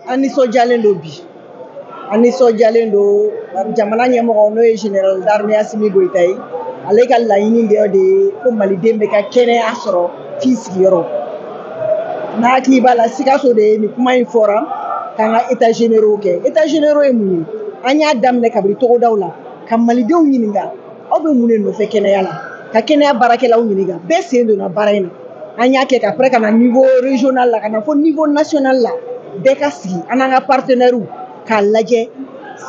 an nisɔndiyalen don bi an nisɔndiyalen don jamana ɲɛmɔgɔ n'o ye général d'armée Assimi Goïta ye ale ka laɲini de ye ko maliden bɛ ka kɛnɛya sɔrɔ f'i sigiyɔrɔ n'a hakili b'a la Sikaso de ye nin kuma in fɔra k'an ka états généraux kɛ états généraux ye mun ye an y'a daminɛ kabini togodaw la ka malidenw ɲininka aw bɛ mun de nɔfɛ kɛnɛya la ka kɛnɛya baarakɛlaw ɲininka bɛɛ sen donna baara in na an y'a kɛ après ka na niveau régional la ka na fɔ niveau national la bɛɛ ka sigi an n'an ka partenaires k'a lajɛ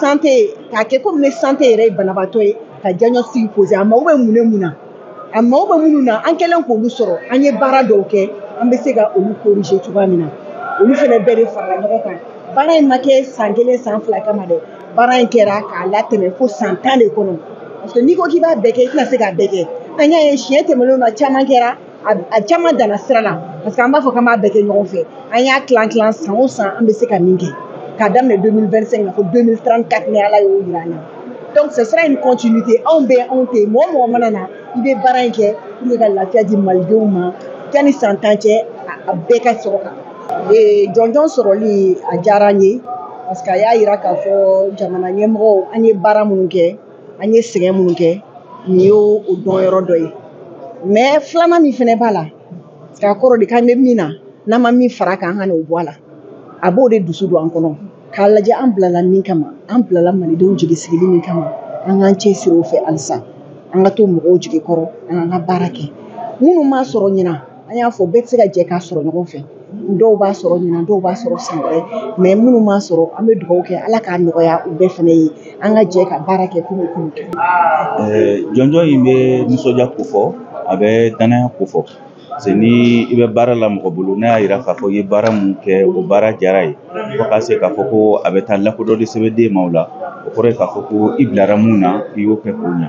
santé k'a kɛ comme ni santé yɛrɛ ye banabaatɔ ye ka diagnostic poser a mago bɛ mun ne mun na a mago bɛ minnu na an kɛlen k'olu sɔrɔ an ye baara dɔw kɛ an bɛ se ka olu corriger cogoya min na olu fana bɛɛ de farala ɲɔgɔn kan baara in ma kɛ san 1 san 2 kama dɛ baara in kɛra k'a latɛmɛ fo san 10 de kɔnɔ parce que n'i ko k'i b'a bɛɛ kɛ i tɛna se k'a bɛɛ kɛ an y'a ye siɲɛ tɛmɛnenw na caman kɛra a caman danna sira la parce que an b'a fɔ k'an b'a bɛɛ kɛ ɲɔgɔn fɛ an y'a tilan san o san an bɛ se ka min kɛ k'a daminɛ 2025 na fo 2034 ni Ala y'o jira an na donc ce sera une continuité anw bɛ anw tɛ mɔgɔ mɔgɔ mana na i bɛ baara in kɛ pour que ka lafiya di malidenw ma yanni san 10 cɛ a bɛɛ ka sɔrɔ ka jɔnjɔn sɔrɔli a diyara n ye parce que a y'a jira k'a fɔ jamana ɲɛmɔgɔw an ye baara minnu kɛ an ye sɛgɛn minnu kɛ nin y'o dɔnyɔrɔ dɔ ye mais filanan min fana b'a la parce que a kɔrɔ de k'an bɛ min na n'an ma min fara kan an ka n'o bɔ a la a b'o de dusu don an kɔnɔ k'a lajɛ an bilala min kama an bilala malidenw jigisigili min kama an k'an cɛsiri o fɛ halisa an ka to mɔgɔw jigi kɔrɔ an k'an ka baara kɛ minnu m'a sɔrɔ ɲina an y'a fɔ bɛɛ tɛ se ka jɛ k'a sɔrɔ ɲɔgɔn fɛ dɔw b'a sɔrɔ ɲina dɔw b'a sɔrɔ san wɛrɛ mais minnu m'a sɔrɔ an bɛ dugawu kɛ Ala k'a nɔgɔya u bɛɛ fana ye an ka jɛ ka baara kɛ komi kunun jɔnjɔn in bɛ nisɔndiya ko fɔ a bɛ danaya ko fɔ parce que ni i bɛ baara la mɔgɔ bolo n'a y'a jira k'a fɔ i ye baara mun kɛ o baara diyara ye fo ka se k'a fɔ ko a bɛ taa lakodɔn de sɛbɛnden ma o la o kɔrɔ ye k'a fɔ ko i bilara mun na i y'o kɛ k'o ɲɛ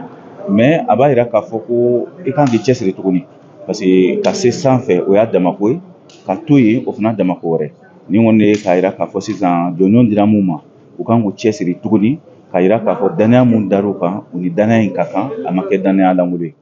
mais a b'a jira k'a fɔ ko i kan k'i cɛsiri tuguni parce que ka se sanfɛ o y'a damako ye ka to yen o fana damako wɛrɛ ni kɔni ye k'a jira k'a fɔ sisan jɔnjɔn dira mun ma u kan k'u cɛsiri tuguni k'a jira k'a fɔ danaya mun dar'u kan u ni danaya in ka kan a ma kɛ danaya lankolon ye